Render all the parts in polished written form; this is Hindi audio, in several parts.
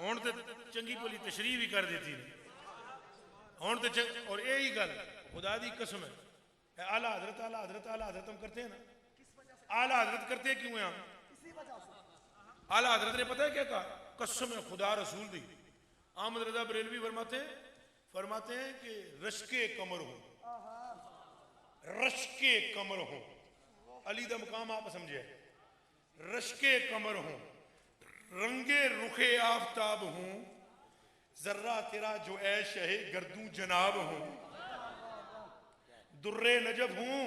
हुण तो चंगी भली तशरीह भी कर देती हुण तो और यही गल खुदा दी कसम है आला हजरत आला हजरत आला हजरत हम करते हैं ना, आला हजरत करते क्यों हैं हम? आला हजरत ने पता है क्या कहा? कसम है खुदा रसूल दी। अहमद रजा बरेलवी फरमाते हैं कि रश्के कमर हो, रश्के कमर हो, अली दा मकाम आप समझे, रश्के कमर हो, रंगे रुखे आफताब हूं, जर्रा तेरा जो ऐश है गर्दू जनाब हूं, दुर्रे नजब हूं,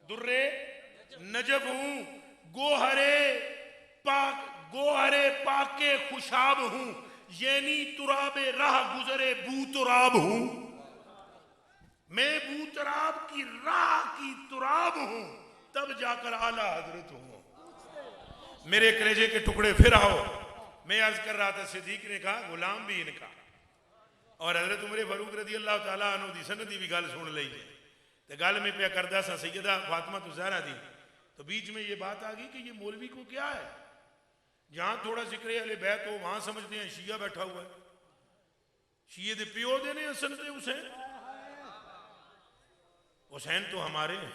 दुर्रे नजब हूं, गोहरे पाके खुशाब हूं, यानी तुराबे राह गुजरे बूतराब हूं, मैं बूतराब की राह की तुराब हूं, तब जाकर आला हजरत हूं। मेरे कलेजे के टुकड़े फिर आओ। मैं अर्ज कर रहा था सिद्दीक ने कहा गुलाम भी इनका, और हजरत उमर फारूक रजी अल्लाह तआला अन्हु दी सनद दी भी गल सुन ली है। तो गल में पे करदा सा सैयदा फातिमा ज़हरा दी, तो बीच में ये बात आ गई कि ये मौलवी को क्या है, जहां थोड़ा जिक्र अहले बैत हो वहां समझते हैं शिया बैठा हुआ है। शिये दे प्यो दे ने हसन ते हुसैन, हुसैन तो हमारे हैं,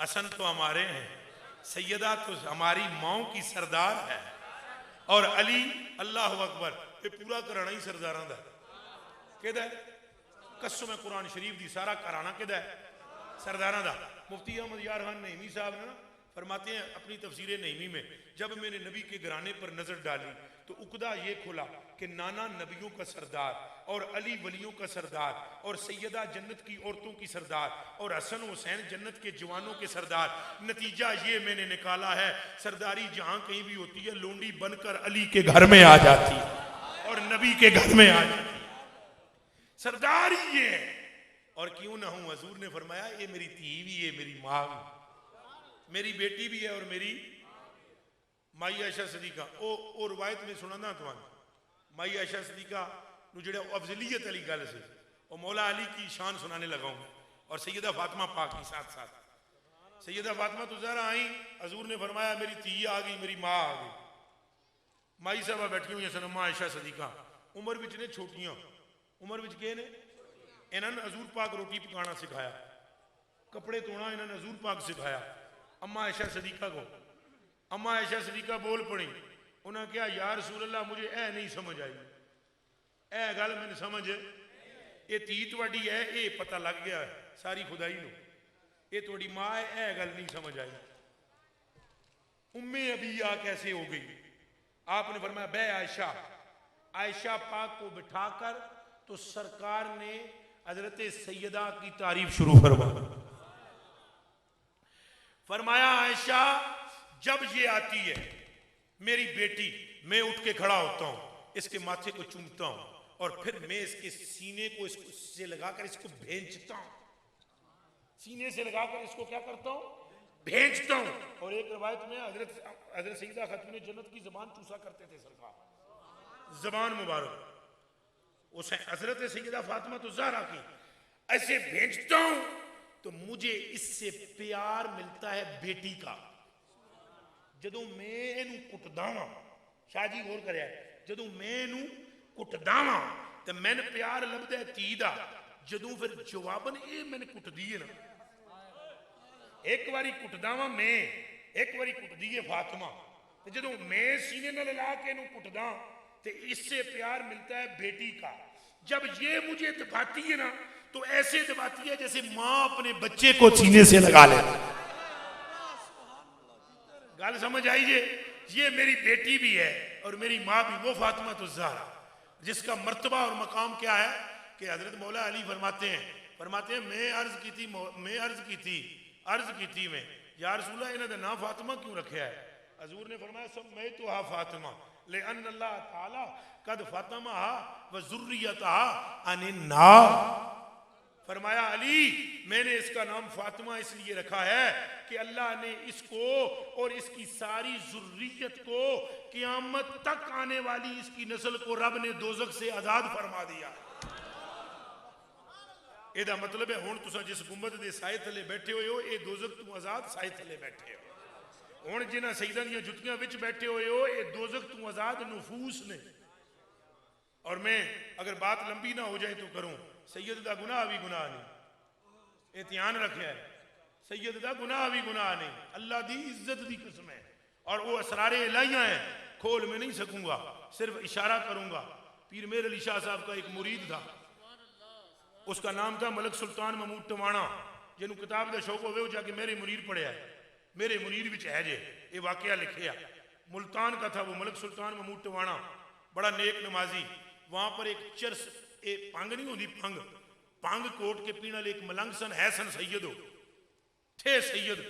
हसन तो हमारे हैं, सैयदा तो हमारी माओ की सरदार है, और अली अल्लाह अकबर ये पूरा घराना ही सरदारां दा किहदा है? कसम है कुरान शरीफ दी सारा घराना किहदा है? सरदारां दा। मुफ्ती अहमद यार खान नईमी साहब ने फरमाते हैं अपनी तफसीर नईमी में, जब मैंने नबी के घराने पर नजर डाली तो उकदा ये खुला कि नाना नबियों का सरदार और अली वलियों का सरदार और सैयदा जन्नत की औरतों की सरदार और हसन हुसैन जन्नत के जवानों के सरदार। नतीजा ये मैंने निकाला है सरदारी जहां कहीं भी होती है लोंडी बनकर अली के घर में आ जाती है और नबी के घर में आ जाती है, सरदारी ये है। और क्यों ना हूं, हजूर ने फरमाया ये मेरी धी भी है, मेरी मां भी, मेरी बेटी भी है और मेरी माई आयशा सदीका। ओ रवायत में सुनाना तुहानू, माई आयशा सदीका जो अफजलियत वाली गल से और मौला अली की शान सुनाने लगाऊंगा, और सैयदा फातिमा पाक की साथ साथ। सैयदा फातिमा तो ज़हरा आई, हजूर ने फरमाया मेरी धी आ गई, मेरी माँ आ गई। माई साहबा बैठी हुई सन, अम्मा आयशा सदीका उम्र विच ने छोटियां, उम्र विच के ने, इन्होंने हजूर पाक रोटी पकाना सिखाया, कपड़े धोना इन्होंने हजूर पाक सिखाया अम्मा आयशा सदीका को। अम्मा आयशा सदीका बोल पड़ी, उन्हें कहा या रसूल अल्लाह मुझे ए नहीं समझ आई, ए गल मैंने समझ ये धी तुहाडी है, ये पता लग गया सारी खुदाई नूं, ये तुहाडी मां है, ए गल नहीं समझ आई। उम्मे अबिया कैसे हो गई? आपने फरमाया बे आयशा। आयशा पाक को बिठाकर तो सरकार ने हजरत सैयदा की तारीफ शुरू फरमाया आयशा जब ये आती है मेरी बेटी, मैं उठ के खड़ा होता हूं, इसके माथे को चूमता हूं और फिर मैं इसके सीने को इससे लगाकर इसको भेंचता हूं, सीने से लगाकर इसको क्या करता हूं? भेंचता हूं। और एक रवायत में हजरत सैयदा खातून जन्नत की जबान चूसा करते थे सरकार, जबान मुबारक उस हजरत सैयदा फातिमा तो ज़हरा की, ऐसे भेंचता हूं तो मुझे इससे प्यार मिलता है बेटी का। जदों मैं इनू कुटदा वां, शाहजी गौर करे, जदों मैं इनू कुटदा वां ते मैंने प्यार लभदा है धी दा, जदों फिर जवाबन ये मैंने कुटदी है ना, एक बारी कुटदा वां मैं, एक बारी कुटदी है फातिमा, ते जदों मैं सीने नाल ला के इनू कुटदा ते इससे प्यार मिलता है बेटी का। जब ये मुझे दबाती है ना तो ऐसे दबाती है जैसे मां अपने बच्चे को सीने से लगा ले। गल समझ आई ये मेरी बेटी भी है और मेरी मां भी, वो फातिमा तो ज़हरा जिसका मर्तबा और मकाम क्या है कि हजरत मौला अली फरमाते हैं मैं अर्ज की थी मैं या रसूल अल्लाह इन्होंने ना फातिमा क्यों रखा है? हजूर ने फरमाया सब मैं तो हा फातिमा ले अल्लाह ताला कद फातिमा व ज़ुर्रियतहा अनिन नार। फरमाया अली मैंने इसका नाम फातिमा इसलिए रखा है कि अल्लाह ने इसको और इसकी सारी ज़ुर्रियत को क़यामत तक आने वाली इसकी नस्ल को रब ने दोज़ख से आज़ाद फरमा दिया। एदा मतलब है हुण तुसां जिस गुंबद दे साए थले बैठे हुए हो, ये दोज़ख तू आज़ाद साए थले बैठे हो। हुण जिन्हां सईदां दीयां जुत्तियां विच बैठे हुए हो, ये दोज़ख तू आज़ाद नफूस ने और मैं अगर बात लंबी ना हो जाए तो करूं, सैयद दा गुनाह भी गुनाह नहीं, ये ध्यान रखे, सैयद दा गुनाह भी गुनाह नहीं, अल्लाह दी इज्जत दी कसम है। और वो असरारे इलाहियां हैं, खोल में नहीं सकूंगा, सिर्फ इशारा करूंगा। पीर मेर अली शाह साहब का एक मुरीद था, उसका नाम था मलक सुल्तान महमूद टवाणा। जिन्होंने किताब का शौक हो जाके मेरे मुरीद पढ़िया है, मेरे मुरीद विच है जे ये वाकया लिखिया। मुल्तान का था वो मलक सुल्तान महमूद टवाणा, बड़ा नेक नमाजी। वहां पर एक चरस, एक पंग नहीं होती, पंग पंग कोट के पीने वाले एक मलंग सन, है सन सैयद हो थे सैयद,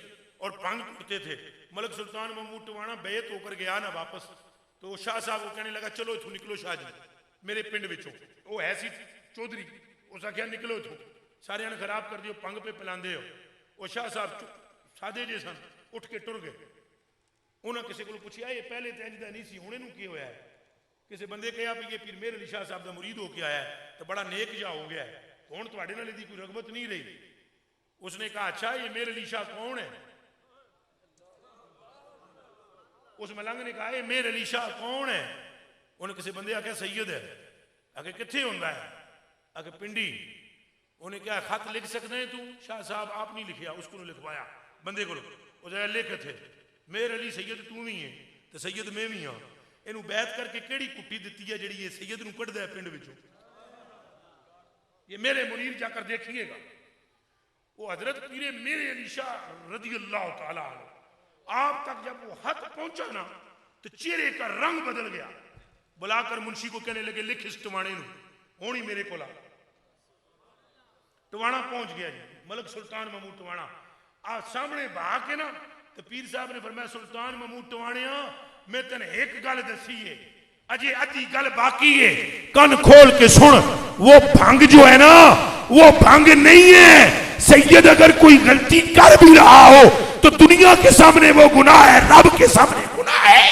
और पंग कुटते थे। मलक सुल्तान महमूद टवाणा बैत होकर गया ना वापस, तो शाह साहब को कहने लगा चलो इथों निकलो शाह जी, मेरे पिंड विचों। वो है सी चौधरी, उस आख्या निकलो इथों, सारे ने खराब कर दियो, पंग पे पिलांदे हो। वो शाह साहब सादे जे सन, उठ के टुर गए। उन्होंने किसी को पूछा ये पहले तो इंज दा नहीं सी, हुणे नूं की होया है? किसी बंदे कहा भी ये पीर मेर अली शाह साहब का मुरीद होके आया है तो बड़ा नेक जा हो गया है, हुण तुहाडे नाल इहदी कोई रगबत नहीं रही। उसने कहा अच्छा ये मेर अली शाह कौन है? उस मलंग ने कहा ये मेर अली शाह कौन है? उन्हें किसी बंदे आख्या सैयद है। आगे कित्थे हुंदा है? आगे पिंडी। उन्हें क्या खत लिख सकते हैं तू? शाह साहब आप नहीं लिखिया, उसको लिखवाया बंदे को, लिख थे मेर अली सैयद तू भी है तो सैयद मैं भी हाँ। इनू बैत करके केड़ी कुट्टी दी है जी ये सैयद नूं कढ़दा है पिंड विचों? ये मेरे मुनीर जाकर देखिएगा। वो हजरत पीरे मेरे अली शाह रज़ी अल्लाह तआला अन्हु, आप तक जब वो हक पहुंचा ना तो चेहरे का रंग बदल गया। बुलाकर मुंशी को कहने लगे लिख इस टवाणे नूं, होनी मेरे को ला। टवाणा पहुंच गया जी, मलक सुल्तान महमूद टवाणा आ सामने बहा के ना, तो पीर साहब ने फरमाया सुल्तान महमूद टवाणिया मैं तेन एक गल दसी है, अजे अद्धी गल बाकी है, कन खोल के सुन। वो भंग जो है ना वो भंग नहीं है। सैयद अगर कोई गलती कर भी रहा हो तो दुनिया के सामने वो गुनाह है, रब के सामने गुनाह है।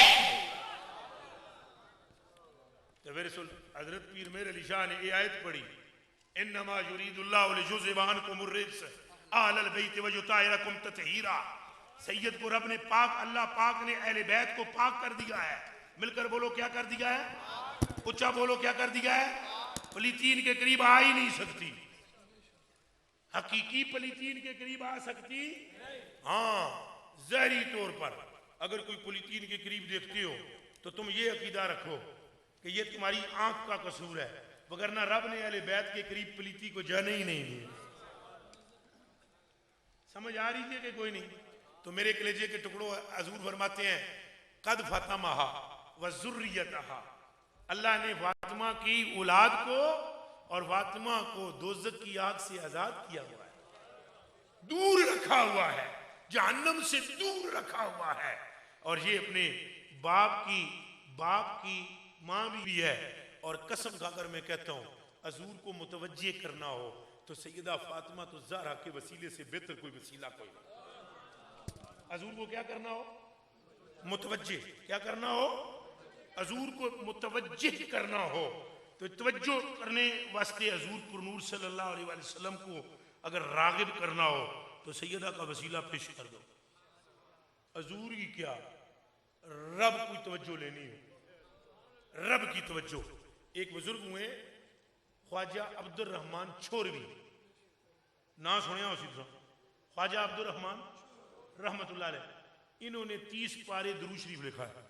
तो फिर हजरत पीर मेर अली शाह ने ये आयत पढ़ी, इन्नमा युरीदुल्लाहु लियुज़हिबा अन्कुमुर रिज्स अहलल बैत व युताहिरकुम तत्हीरा। सैयद को रब ने पाक, अल्लाह पाक ने अहले बैत को पाक कर दिया है। मिलकर बोलो क्या कर दिया है? उच्चा बोलो क्या कर दिया है? पलीतीन के करीब आ ही नहीं सकती। हकीकी पलीतीन के करीब आ सकती? हाँ, जहरी तौर पर अगर कोई पलीतीन के करीब देखते हो तो तुम ये अकीदा रखो कि ये तुम्हारी आंख का कसूर है, वगरना रब ने अहले बैत के करीब पलीती को जाने ही नहीं दिया। समझ आ रही है कि कोई नहीं? तो मेरे कलेजे के टुकड़ों, हजूर फरमाते हैं कद फतमहा व ज़ुर्रियतहा, अल्लाह ने फातिमा की औलाद को और फातिमा को दोज़ख की आग से आजाद किया हुआ है, दूर रखा हुआ है, जहन्नम से दूर रखा हुआ है। और ये अपने बाप की माँ भी है। और कसम खाकर मैं कहता हूँ हजूर को मुतवज्जे करना हो तो सैयदा फातिमा तो ज़हरा के वसीले से बेहतर कोई वसीला कोई नहीं। हजूर को क्या करना हो? मुतवज्जे। क्या करना हो? हजूर को मुतवज्जे करना हो तो तवज्जो करने वास्ते हजूर पुरनूर सल्लल्लाहु अलैहि वसल्लम को अगर रागिब करना हो तो सैयदा का वसीला पेश कर दो। हजूर की क्या, रब की तवज्जो लेनी हो, रब की तवज्जो। एक बुजुर्ग हुए ख्वाजा अब्दुर रहमान छोरवी, ना सुनिया उसी तरह, ख्वाजा अब्दुर रहमान रहमतुल्लाह अलैह, इन्होंने 30 पारे दुरूद शरीफ लिखा है।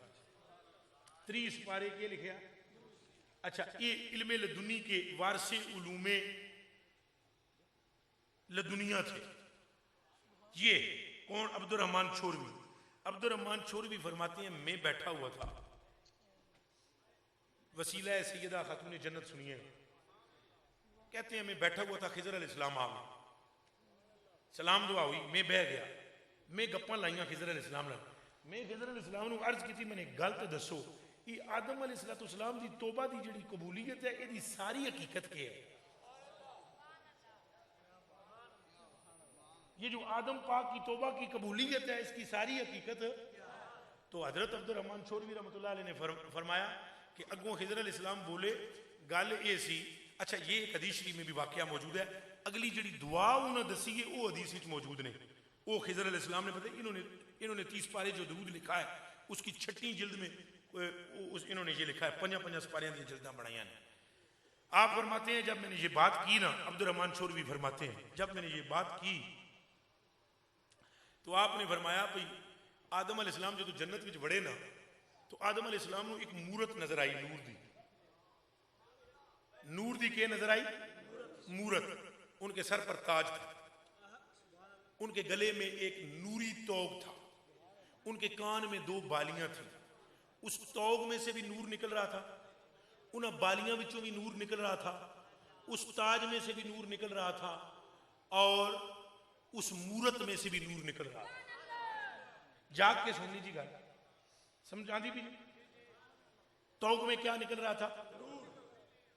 30 पारे के लिखे? अच्छा, ये इल्मे लदुनी के वारसे उलूमे लदुनिया थे। ये कौन? अब्दुर रहमान छोरवी। अब्दुर रहमान छोरवी फरमाते हैं मैं बैठा हुआ था, वसीला है सैयदा खातून जन्नत सुनिए, कहते हैं मैं बैठा हुआ था, खिजर अलैहिस्सलाम आ गए, सलाम दुआ हुई, मैं बह गया, मैं गप्पा लाइया खिजर अलैहिस्सलाम नाल। मैं खिजर अलैहिस्सलाम नूं अर्ज की मैंने गल तो दसो कि आदम अलैहिस्सलाम की तौबा की जिहड़ी कबूलियत है इसकी सारी हकीकत क्या है? ये जो आदम पाक की तौबा की कबूलियत है इसकी सारी हकीकत। तो हजरत अब्दुर रहमान छोरवी रहमतुल्लाह अलैह ने फरमाया कि अगों खिजर अलैहिस्सलाम बोले गल ये सी। अच्छा, ये एक हदीस शरीफ में भी वाकया मौजूद है, अगली जी दुआ उन्होंने दसी है वो हदीस मौजूद ने। वो खिजर अलैहिस्सलाम ने पता इन्होंने 30 पारे जो दरूद लिखा है उसकी 6वीं जिल्द में इन्होंने ये लिखा है, 5 सिपारियों की जिल्दा बनाई ने। आप फरमाते हैं जब मैंने ये बात की ना, अब्दुर्रहमान शोरवी फरमाते हैं जब मैंने ये बात की तो आपने फरमाया भाई आदम अलैहिस्सलाम जो जन्नत विच वड़े ना तो आदम अलैहिस्सलाम को एक मूरत नजर आई, नूर दी के नजर आई, मूरत। उनके सर पर ताज था, उनके गले में एक नूरी तोग था, उनके कान में 2 बालियां थी, उस तोग में से भी नूर निकल रहा था, उन बालियां विचों भी नूर निकल रहा था, उस ताज में से भी नूर निकल रहा था और उस मूरत में से भी नूर निकल रहा था। जाग के सुन लीजिए गल, समझ आती भी? तोग में क्या निकल रहा था?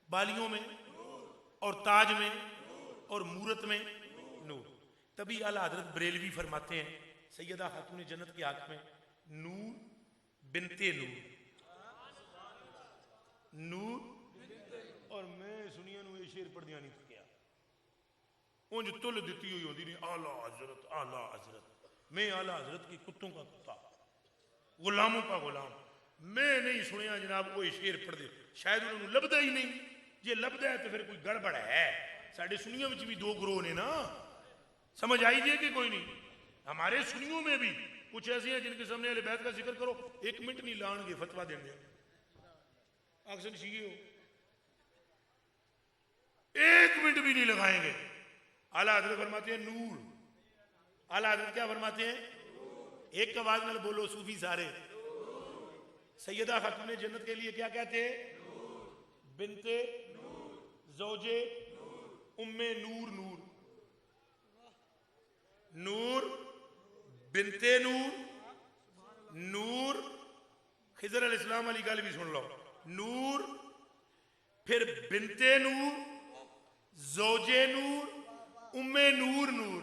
बालियों में और ताज में और मूरत में नूर। तभी आला हजरत बरेलवी फरमाते हैं सैयदा खातून जन्नत की आंख में नूर बिनते नूर, नूर। और मैं सुनिया ये शेर पढ़दिया नहीं थकिया, उंज तुल दी हुई होती नहीं, आला हजरत आला हजरत। मैं आला हजरत की कुत्तों का कुत्ता, गुलामों का गुलाम। मैं नहीं सुनिया जनाब वो शेर पढ़ दे, शायद उन्होंने लभदा ही नहीं। जे लभदा है तो फिर कोई गड़बड़ है। साढ़े सुनियों में भी 2 ग्रोह ने ना, समझ आई जे कि कोई नहीं? हमारे सुनियों में भी कुछ ऐसे हैं जिनके सामने अहले बैत का जिक्र करो 1 मिनट नहीं लाएंगे, फतवा देंगे, अक्सर शीए हो 1 मिनट भी नहीं लगाएंगे। आला हजरत फरमाते हैं नूर। आला हजरत क्या फरमाते हैं? एक आवाज में बोलो सूफी सारे। सैयदा खातून जन्नत के लिए क्या कहते हैं? बिनते ज़ौजे उम्मे नूर, नूर नूर बिनते नूर, नूर। खिजर अलैहिस्सलाम वाली गल भी सुन लो, नूर फिर बिनते नूर, ज़ौजे नूर, उम्मे नूर, नूर।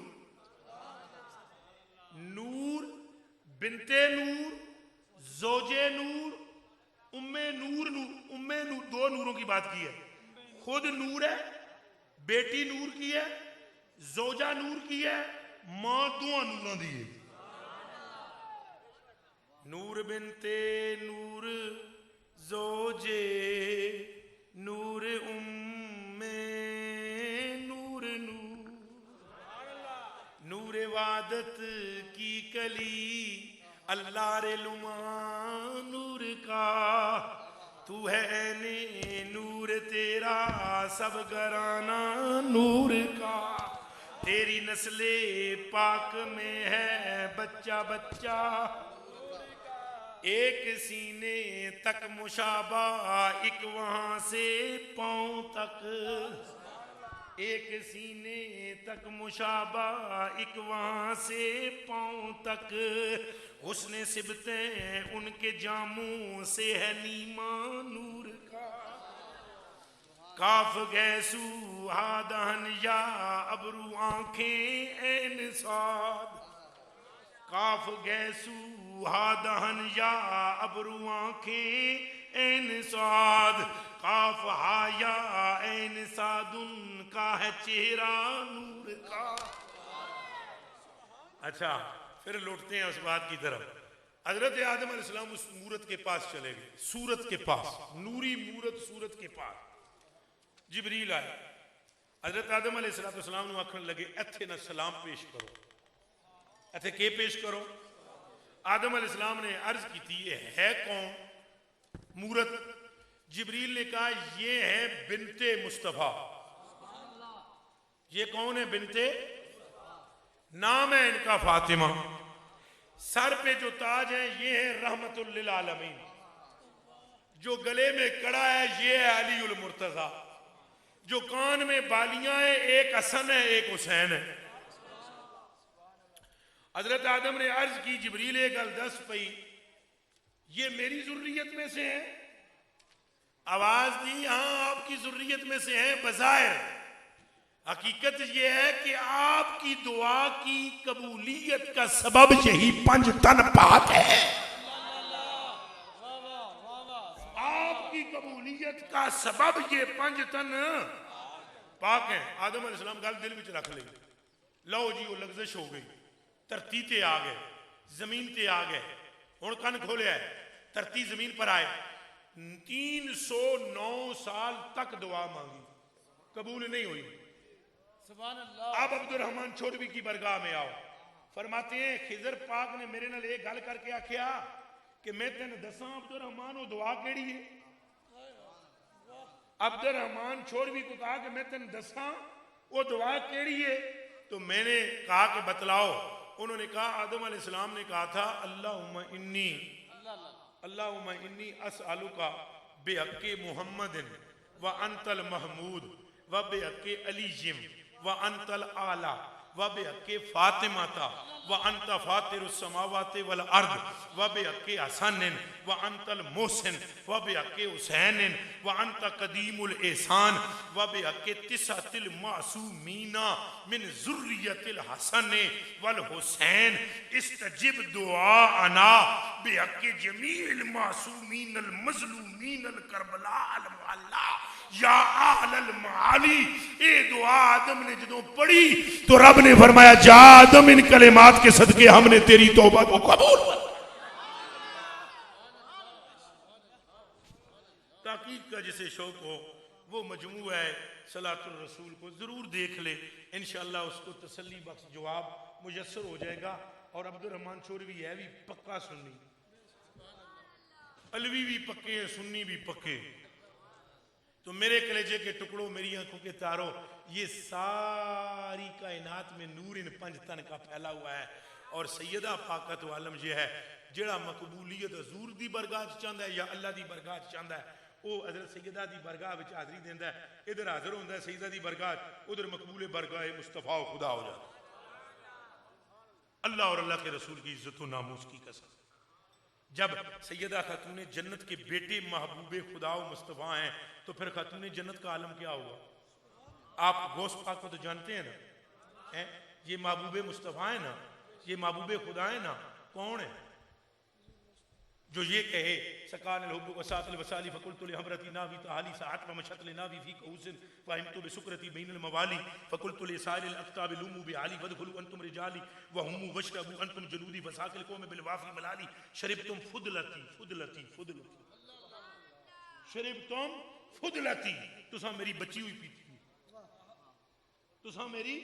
नूर बिनते नूर, ज़ौजे नूर, उम्मे नूर, नूर। उम्मे नूर 2 नूरों की बात की है, खुद नूर है, बेटी नूर की है, ज़ौजा नूर की है, मां 2 नूरों दी है। नूर बिनते नूर, ज़ौजे नूर, उम्मे नूर, नूर। नूर वादत की कली अल्लाह रे लुमा नूर का, तू है ने नूर तेरा सब घराना नूर का। तेरी नस्ले पाक में है बच्चा बच्चा, एक सीने तक मुशाबा, एक वहां से पांव तक, एक सीने तक मुशाबा, एक वहां से पांव तक। उसने सिबते उनके जामों से है नीमा नूर का। काफ गैसू हादहन या अबरू आंखें ऐन साद, काफ गैसू हादहन या अबरू आंखें ऐन साद, काफ हाया ऐन सादुन का है चेहरा नूर का। अच्छा फिर लौटते हैं उस बात की तरफ। हजरत आदम अलैहिस्सलाम उस मूरत के पास चले गए, सूरत के पास, नूरी मूरत सूरत के पास। जिबरील आए, हजरत आदम अलैहिस्सलाम ने आखन लगे इत्थे ना सलाम पेश करो। इत्थे के पेश करो? आदम अलैहिस्सलाम ने अर्ज की थी ये है कौन मूरत? जिबरील ने कहा ये है बिनते मुस्तफा। ये कौन है? बिनते, नाम है इनका फातिमा। सर पे जो ताज है ये है रहमतुल लिल आलमीन। जो गले में कड़ा है ये है अलीउल मुर्तजा। जो कान में बालियां है एक हसन है एक हुसैन है। हजरत आदम ने अर्ज की जिबरील एक गल दस पई, ये मेरी जुर्रियत में से है? आवाज दी हाँ आपकी जुर्रियत में से है। बज़ाहिर हकीकत यह है कि आपकी दुआ की कबूलियत का सबब यही 5 तन पाक है। आपकी कबूलियत का सबब ये 5 तन पाक है। आदम अलैहिस्सलाम गल दिल में रख ली। लो जी वो लग्जश हो गई, धरती ते आ गए, जमीन ते आ गए। हुण कन खोलिया, धरती जमीन पर आए। 309 साल तक दुआ मांगी, कबूल नहीं हुई। सुभान अल्लाह। अब अब्दुर्रहमान छोड़वी की बरगाह में आओ, फरमाते हैं खिजर पाक ने मेरे नाल एक गल करके आख्या कि मैं तेन दसा अब्दुर्रहमान वो दुआ केड़ी है। अब्दुर्रहमान छोड़वी को कहा कि मैं तेन दसा वो दुआ केड़ी है। तो मैंने कहा कि बतलाओ। उन्होंने कहा आदम अलैहिस्सलाम ने कहा था अल्लाहुम्मा इन्नी अस्अलुका बिहक्के मुहम्मदिन व अंतल महमूद व बिहक्के अलीजिम व अंतल आला व बिहक्के फातिमाता व अंत फातिरुस समावाति वल अर्द व बिहक्के हसनिन व अंतल मोहसिन व बिहक्के हुसैनिन व अंत कदीमुल एहसान व बिहक्के तिसातिल मासूमीना मिन जुर्रियतिल हसन वल हुसैन इस्तजिब दुआ अना बिहक्के जमील मासूमीन अल मजलूमीन अल करबला अल मुअल्ला या आलल माली। ए दुआ आदम ने जदों पढ़ी तो रब ने फरमाया जा आदम इन कलिमात के सदके हमने तेरी तौबा को कबूल कर। ताकीद का जिसे शौक हो वो मजमू है सलातुर रसूल को जरूर देख ले, इंशाअल्लाह उसको तसल्ली बख्श जवाब मुयस्सर हो जाएगा। और अब्दुर्रहमान छोड़वी है भी पक्का सुन्नी, अलवी भी पक्के हैं, सुन्नी भी पक्के। तो मेरे कलेजे के टुकड़ों, मेरी आंखों के तारों, ये सारी कायनात में नूर इन पंज तन का फैला हुआ है। और सैयदा पाकत वालम ये है जेड़ा मकबूलियत हजूर दी बरगाह चाहता है या अल्लाह दी बरगाह चाहता है, वो हजरत सैयदा दी बरगाह विच हाजरी देंदा है। इधर हाजिर होंदा है सैयदा दी बरगाह, उधर मकबूल बरगाह मुस्तफा खुदा हो जाता है। अल्लाह और अल्लाह के रसूल की इज्जत व नामूस की कसम। जब सैयदा खातून जन्नत के बेटे महबूबे खुदा व मुस्तफा हैं तो फिर खातून जन्नत का आलम क्या हुआ। आप गौस पाक को तो जानते हैं ना, हैं? ये महबूबे मुस्तफा है ना, ये महबूबे खुदा है ना। कौन है जो ये कहे सकान लोगों को सातल वसाली फकुल तुल हमरती नावी ताली सात व मशतल नावी फी कौसिन फाहिमतु बिसुकरती बैनल मवाली फकुल तुल साइल अक्ताब लुमु बिआली वदखुलु अंतुम रिजाली व हुमु वशरबु अंतुम जुलूदी वसाकिल कौम बिलवाफी मलाली शरिबतुम फुदलती फुदलती फुदलती शरिबतुम फुदलती। तुसा मेरी बची हुई पीती, तुसा मेरी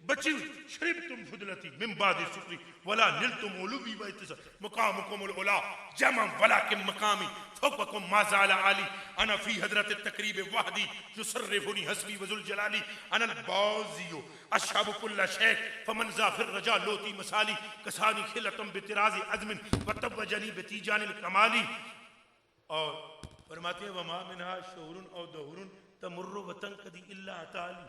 बची हुई। शरीब तुम फुदलती मिम्बाद शुक्री वला निल तुम उलूबी व इत्तिसा मुकामुकुमुल उला जमा वला के मकामी फौककुम माज़ाला आली अना फी हजरत तकरीब वाहदी युसर्रिफुनी हस्बी वजुल जलाली अनल बाज़ियो अशहबु कुल्ला शेख फमन ज़ाफिर रजा लोती मसाली कसानी खिलतम बितिराज़ अज़मिन व तवजनी बितीजानिल कमाली। और फरमाते हैं वमा मिनहा शौरुन औ दहुरुन तमुर्रु व तंकदी इल्ला ताली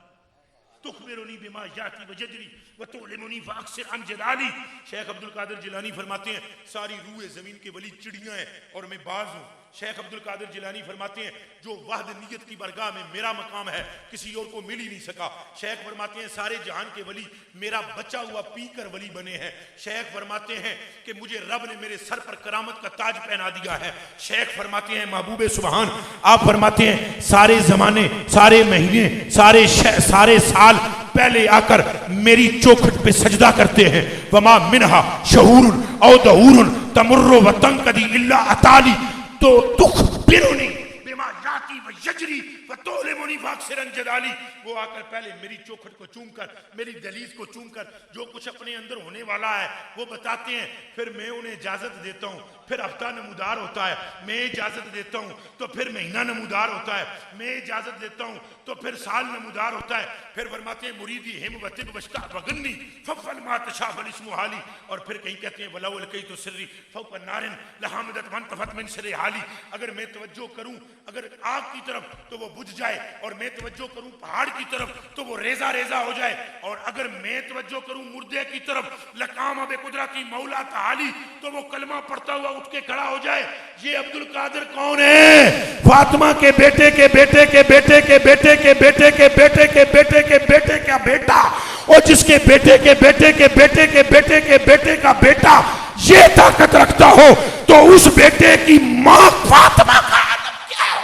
तुखबिरुनी बिमा याती वजदरी व तुलिमुनी फाक्सिर अन जलाली। शेख अब्दुल कादिर जिलानी फरमाते हैं सारी रूह जमीन के वली चिड़ियां हैं और मैं बाज हूँ। शेख अब्दुल कादिर जिलानी फरमाते हैं जो वहद नियत की बरगाह में मेरा मकाम है किसी और को मिल ही नहीं सका। शेख फरमाते हैं सारे जहान के वली मेरा बचा हुआ पीकर वली बने हैं। शेख फरमाते हैं कि मुझे रब ने मेरे सर पर करामत का ताज पहना दिया है। शेख फरमाते हैं महबूबे सुबहान, आप फरमाते हैं सारे जमाने, सारे महीने, सारे साल पहले आकर मेरी चौखट पे सजदा करते हैं। वमा मिनहा शहूरुन औ दहूरुन तमुर्रु व तंकदी इल्ला अताली तो तुखबिरुनी बिमा याती व यजरी व तुलिमुनी फाक्सिरन जलाली। वो आकर पहले मेरी चौखट को चूमकर, मेरी दलीज को चूमकर जो कुछ अपने अंदर होने वाला है वो बताते हैं। फिर मैं उन्हें इजाजत देता हूँ, फिर हफ्ता नमूदार होता है, मैं इजाजत देता हूँ तो फिर महीना नमूदार होता है, मैं इजाजत देता हूँ तो फिर साल नमूदार होता है। फिर फरमाते हैं मुरीदी हिम वतिब वस्ता वगन्नी फफल मा तशाफल इसमु हाली। और फिर कहीं कहते हैं वलाउल कई तो सिर्री फौक नारिन लहामदत वन तफत मिन सिर हाली। अगर मैं तवज्जो करूं अगर आग की तरफ तो वो बुझ जाए, और मैं तवज्जो करूं पहाड़ की तरफ तो वो रेजा रेजा हो जाए, और अगर मैं तवज्जो करूं मुर्दे की तरफ लकाम अबे कुदरती मौला ताली तो वो कलमा पढ़ता हुआ उठ के खड़ा हो जाए। ये अब्दुल कादिर कौन है? फातिमा के बेटे के बेटे के बेटे के बेटे के बेटे के बेटे के बेटे के बेटे का बेटा, और जिसके बेटे के बेटे के बेटे के बेटे के बेटे का बेटा ये ताकत रखता हो तो उस बेटे की मां फातिमा का आलम क्या हो।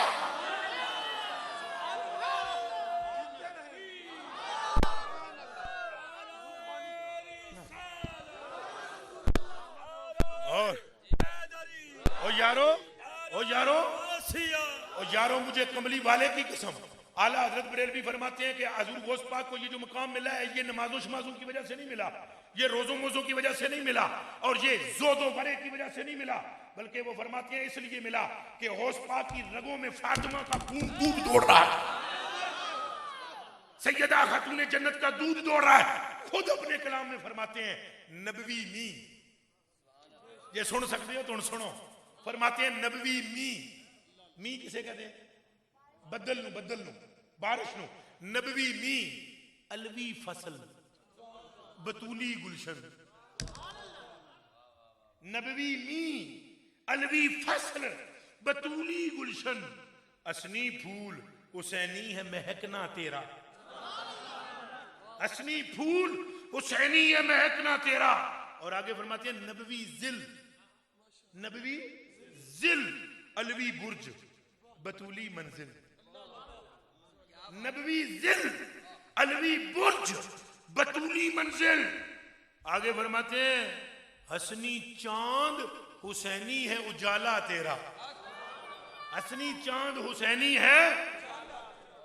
और ओ यारो दिया। और यारों मुझे कमली वाले की कसम, आला हजरत बरेलवी फरमाते हैं कि हजूर गौस पाक को ये जो मुकाम मिला है ये नमाजों शमाजों की वजह से नहीं मिला, ये रोजों मोजों की वजह से नहीं मिला, और ये जोदो बरे की वजह से नहीं मिला, बल्कि वो फरमाते हैं इसलिए मिला कि गौस पाक की रगों में फातिमा का खून दूध दौड़ रहा है, सैयदा खातून जन्नत का दूध दौड़ रहा है। खुद अपने कलाम में फरमाते हैं नबवी मी, ये सुन सकते हो तो सुनो, फरमाते हैं नबवी मी किसे कहते हैं? बदल नू बारिश नू। नबवी मी अलवी फसल बतूली गुलशन, नबवी मी अलवी फसल बतूली गुलशन, असनी फूल हुसैनी है महकना तेरा, असनी फूल हुसैनी है महकना तेरा। और आगे फरमाते हैं नबवी जिल अलवी बुर्ज बतूली मंजिल, नबवी जिल अलवी बुर्ज बतूली मंजिल। आगे फरमाते हैं हसनी चांद हुसैनी है उजाला तेरा, हसनी चांद हुसैनी है।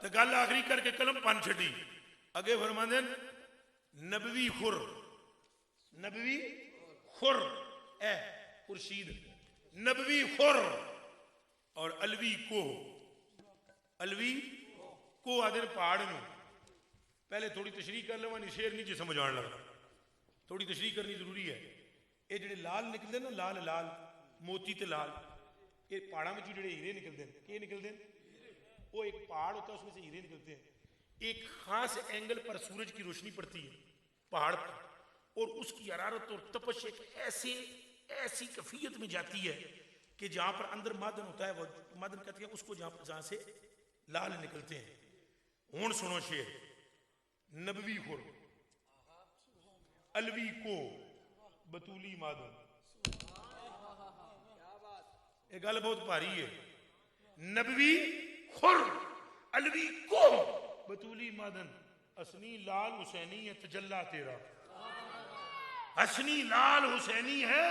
तो गल आखिरी करके कलम पन छड़ी। अगे फरमाते हैं नबवी खुर ए खुर्शीद, नबवी खुर और अलवी को आदर पहाड़ में। पहले थोड़ी तशरीह कर लवा, नहीं शेर नहीं समझ आने लगा, थोड़ी तशरीह करनी जरूरी है। ये जेडे लाल निकलते ना, लाल मोती ते लाल, ये पहाड़ों में जेडे हीरे निकलते हैं, क्या निकलते हैं? वो एक पहाड़ होता है उसमें से हीरे निकलते हैं। एक खास एंगल पर सूरज की रोशनी पड़ती है पहाड़ पर, और उसकी हरारत और तपश एक ऐसी कैफियत में जाती है कि जहां पर अंदर मादन होता है, वो मादन कहते हैं उसको, जहां से लाल निकलते हैं। हुण सुनो शेर, नबवी खुर अलवी को बतूली मादन। ये गल बहुत भारी है। नबवी खुर अलवी को बतूली मादन, असनी लाल हुसैनी है तजल्ला तेरा, असनी लाल हुसैनी है।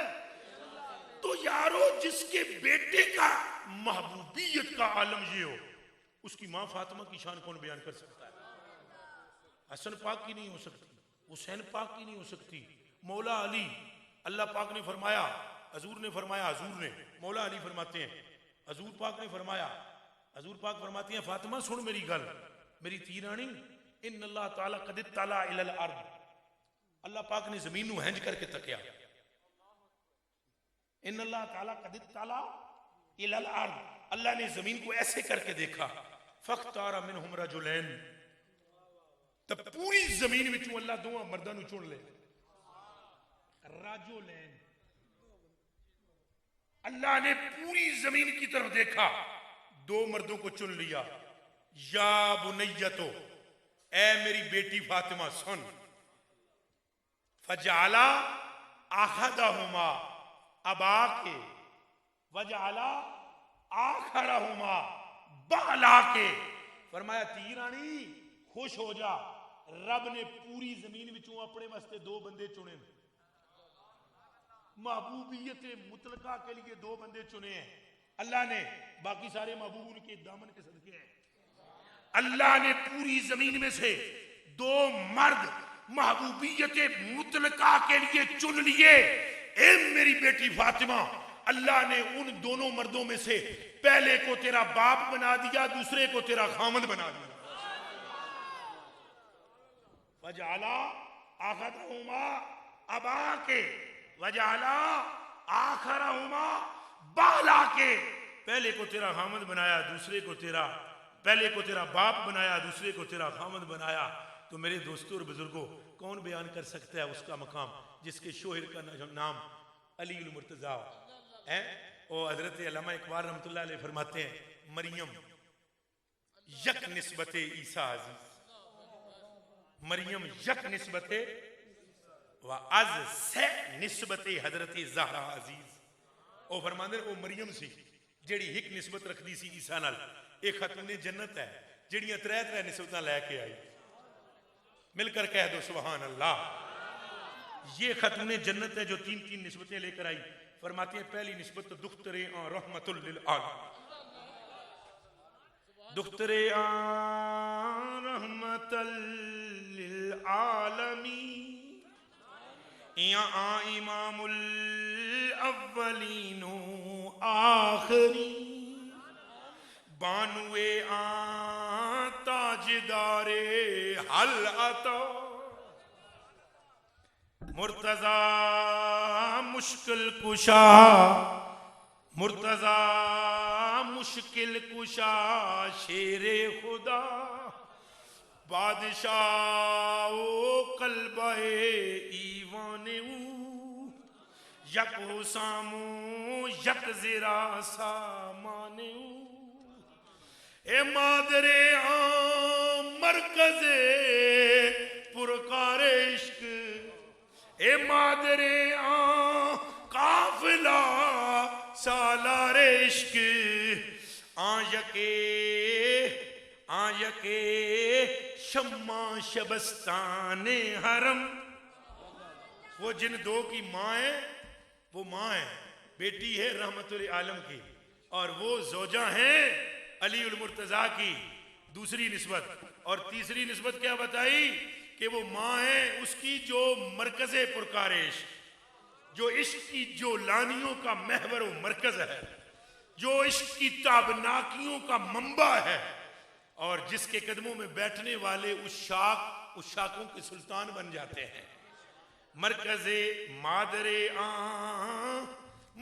तो यारो जिसके बेटे का महबूबियत का आलम ये हो, उसकी मां फातिमा की शान कौन बयान कर सकता है? हसन पाक की नहीं हो सकती, हुसैन पाक की नहीं हो सकती, मौला अली। अल्लाह पाक ने फरमाया, हजूर ने फरमाया, मौला अली फरमाते हैं, हजूर पाक ने फरमाया, हजूर पाक फरमाती हैं फातिमा सुन मेरी गल, मेरी धी रानी, इन अल्लाह ताला कद ताला इलल अर्द, अल्लाह पाक ने जमीन नू हैंज करके तकिया, इन अल्लाह ताला कद ताला इलल अर्द, अल्लाह ने जमीन को ऐसे करके देखा, फख्तारा मिनहुम रजुलैन, तब पूरी जमीन विचों अल्लाह दो मर्दां नू चुन ले, रजुलैन, अल्लाह ने पूरी जमीन की तरफ देखा, दो मर्दों को चुन लिया। या बुनैयतो, ए मेरी बेटी फातिमा सुन, फजाला अहदहुमा अबा के, वजाला आखरहुमा बाला के। फरमाया धी रानी खुश हो जा, रब ने पूरी जमीन विचों अपने वास्ते दो बंदे चुने, महबूबियत मुतलका के लिए दो बंदे चुने हैं अल्लाह ने, बाकी सारे महबूब उनके दामन के सदके हैं। अल्लाह ने पूरी जमीन में से दो मर्द महबूबियत मुतलका के लिए चुन लिए। ए मेरी बेटी फातिमा, अल्लाह ने उन दोनों मर्दों में से पहले को तेरा बाप बना दिया, दूसरे को तेरा खामद बना दिया। वजाला आखरहुमा अबा के, वजाला आखरहुमा बाला के, पहले को तेरा खामद बनाया, दूसरे को तेरा, पहले को तेरा बाप बनाया, दूसरे को तेरा खामद बनाया। तो मेरे दोस्तों और बुजुर्गों, कौन बयान कर सकता है उसका मकाम जिसके शोहर का नाम अली उल मुर्तजा है। और हजरत अल्लामा इकबाल रहमतुल्लाह अलैह फरमाते हैं, मरियम यक निस्बते ईसा अजीज, मरियम यक निस्बते व अज से निस्बते हजरत ज़हरा अजीज। और फरमाते वो मरियम सी जेड़ी हिक निस्बत रखती सी ईसा नाल, एक खातून जन्नत है जड़ियां त्रै त्रै निस्बतां लैके आई। मिलकर कह दो सुभान अल्लाह। ये खातून जन्नत है जो तीन तीन निस्बतें लेकर आई। फरमाती है पहली निस्बत दुख्तरे रहमतुल लिल आलमीन, दुख्तरे रहमतल लिल आलमी या इमामुल अव्वलीनो आखिरी बानुए ताजदारे हल अतो मुर्तजा मुश्किल कुशा मुर्तजा मुश्किल कुशा शेरे खुदा बादशाह कल्बे ईवाने यक सामू यक जिरा सामाने ए मादरे मरकज़े पुरकारे इश्क ए मादरे काफिला सालारे इश्क आयके शम्मा शबस्ताने हरम। वो जिन दो की माँ है वो माँ है, बेटी है रहमतुल आलम की, और वो जोजा है अली उल मुर्तजा की दूसरी निस्बत। और तीसरी निस्बत क्या बताई कि वो माँ है उसकी जो मरकज़े पुरकारिश, जो इश्क की जो लानियों का महवर व मरकज है, जो इश्क की ताबनाकियों का मंबा है, और जिसके कदमों में बैठने वाले उस शाकों के सुल्तान बन जाते हैं। मरकज़े मादरे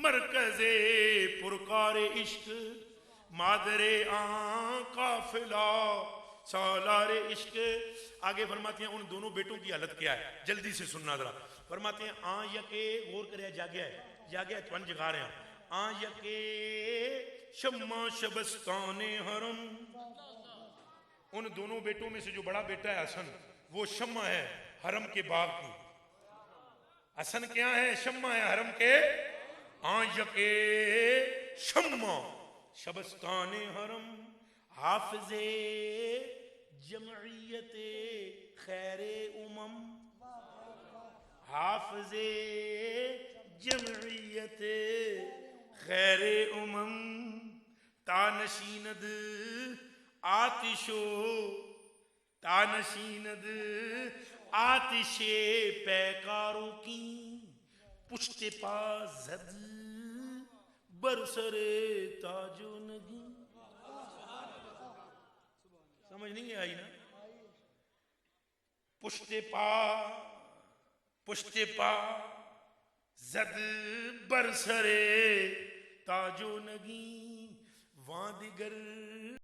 मरकज़े पुरकारे इश्क मादरे काफिला सालारे इश्क। आगे फरमाते हैं उन दोनों बेटों की हालत क्या है, जल्दी से सुनना जरा। फरमाते हैं यके गौर करे जागे पंज जगा रहे हैं यके शम्मा शबस्ताने हरम। उन दोनों बेटों में से जो बड़ा बेटा है हसन, वो शम्मा है हरम के बाग की। हसन क्या है? शम्मा है हरम के। यके शम्मा शबस्ताने हरम हाफिजे जमइयते खैरे उमम हाफिजे जमइयते खैरे उमम तानशीनद तानशीनद आतिशे पैकारों की पुष्टे पाजद बरसरे ताजो नगी। समझ नहीं आई ना? पुष्टे पा जद बरसरे ताजो नगी वां दिगर